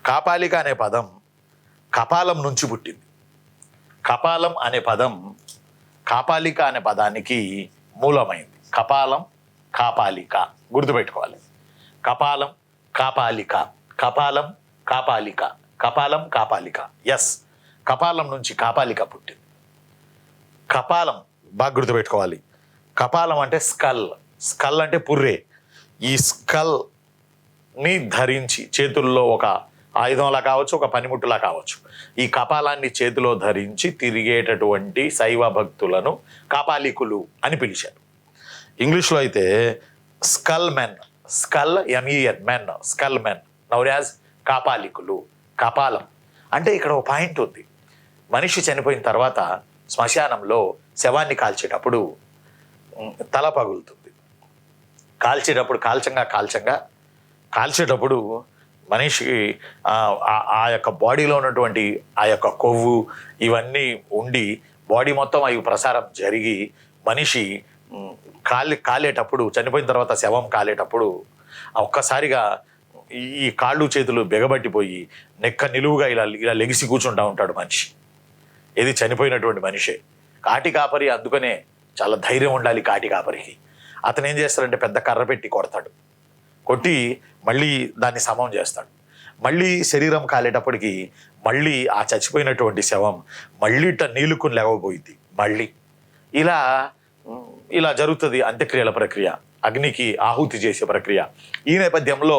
కాపాలిక అనే పదం కపాలం నుంచి పుట్టింది. కపాలం అనే పదం కాపాలిక అనే పదానికి మూలమైంది. కపాలం కాపాలిక గుర్తుపెట్టుకోవాలి. కపాలం కాపాలిక, కపాలం కాపాలిక, కపాలం కాపాలిక. ఎస్, కపాలం నుంచి కాపాలిక పుట్టింది. కపాలం బాగా గుర్తుపెట్టుకోవాలి. కపాలం అంటే స్కల్, స్కల్ అంటే పుర్రే. ఈ స్కల్ని ధరించి చేతుల్లో ఒక ఆయుధంలా కావచ్చు, ఒక పనిముట్టులా కావచ్చు, ఈ కపాలాన్ని చేతిలో ధరించి తిరిగేటటువంటి శైవ భక్తులను కాపాలికులు అని పిలిచారు. ఇంగ్లీష్లో అయితే skull men, skull M E N men, skull men noun as కాపాలికులు. కపాలం అంటే ఇక్కడ ఒక పాయింట్ ఉంది. మనిషి చనిపోయిన తర్వాత శ్మశానంలో శవాన్ని కాల్చేటప్పుడు తల పగులుతుంది. కాల్చేటప్పుడు మనిషికి ఆ యొక్క బాడీలో ఉన్నటువంటి ఆ యొక్క కొవ్వు ఇవన్నీ ఉండి బాడీ మొత్తం అవి ప్రసారం జరిగి మనిషి కాలేటప్పుడు, చనిపోయిన తర్వాత శవం కాలేటప్పుడు ఒక్కసారిగా ఈ కాళ్ళు చేతులు బిగబట్టిపోయి నెక్క నిలువుగా ఇలా ఇలా లెగిసి కూర్చుంటా ఉంటాడు మనిషి. ఇది చనిపోయినటువంటి మనిషే. కాటి కాపరి అందుకనే చాలా ధైర్యం ఉండాలి కాటి కాపరికి. అతను ఏం చేస్తాడంటే పెద్ద కర్ర పెట్టి కొడతాడు. కొట్టి మళ్ళీ దాన్ని సమం చేస్తాడు. మళ్ళీ శరీరం కాలేటప్పటికి మళ్ళీ ఆ చచ్చిపోయినటువంటి శవం మళ్ళీ నీలుకుని లేవబోయింది. మళ్ళీ ఇలా జరుగుతుంది అంత్యక్రియల ప్రక్రియ, అగ్నికి ఆహుతి చేసే ప్రక్రియ. ఈ నేపథ్యంలో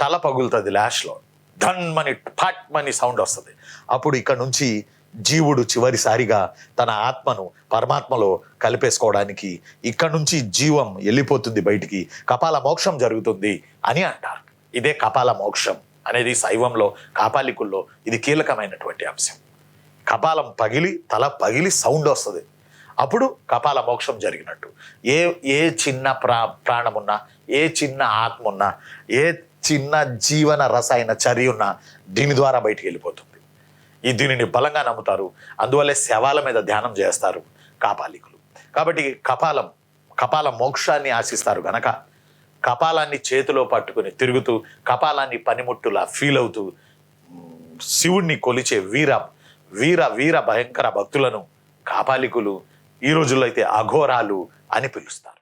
తల పగులుతుంది. లాస్ట్లో ధన్మని ఫాట్మని సౌండ్ వస్తుంది. అప్పుడు ఇక్కడ నుంచి జీవుడు చివరిసారిగా తన ఆత్మను పరమాత్మలో కలిపేసుకోవడానికి ఇక్కడ నుంచి జీవం వెళ్ళిపోతుంది బయటికి, కపాల మోక్షం జరుగుతుంది అని అంటారు. ఇదే కపాల మోక్షం అనేది శైవంలో కాపాలికుల్లో ఇది కీలకమైనటువంటి అంశం. కపాలం పగిలి తల పగిలి సౌండ్ వస్తుంది, అప్పుడు కపాల మోక్షం జరిగినట్టు. ఏ చిన్న ప్రాణమున్నా, ఏ చిన్న ఆత్మ ఉన్నా, ఏ చిన్న జీవన రసాయన చర్య ఉన్నా దీని ద్వారా బయటికి వెళ్ళిపోతుంది. దీనిని బలంగా నమ్ముతారు. అందువల్లే శవాల మీద ధ్యానం చేస్తారు కాపాలికులు. కాబట్టి కపాల మోక్షాన్ని ఆశిస్తారు గనక కపాలాన్ని చేతిలో పట్టుకుని తిరుగుతూ, కపాలాన్ని పనిముట్టులా ఫీల్ అవుతూ శివుణ్ణి కొలిచే వీర భయంకర భక్తులను కాపాలికులు, ఈ రోజుల్లో అయితే అఘోరాలు అని పిలుస్తారు.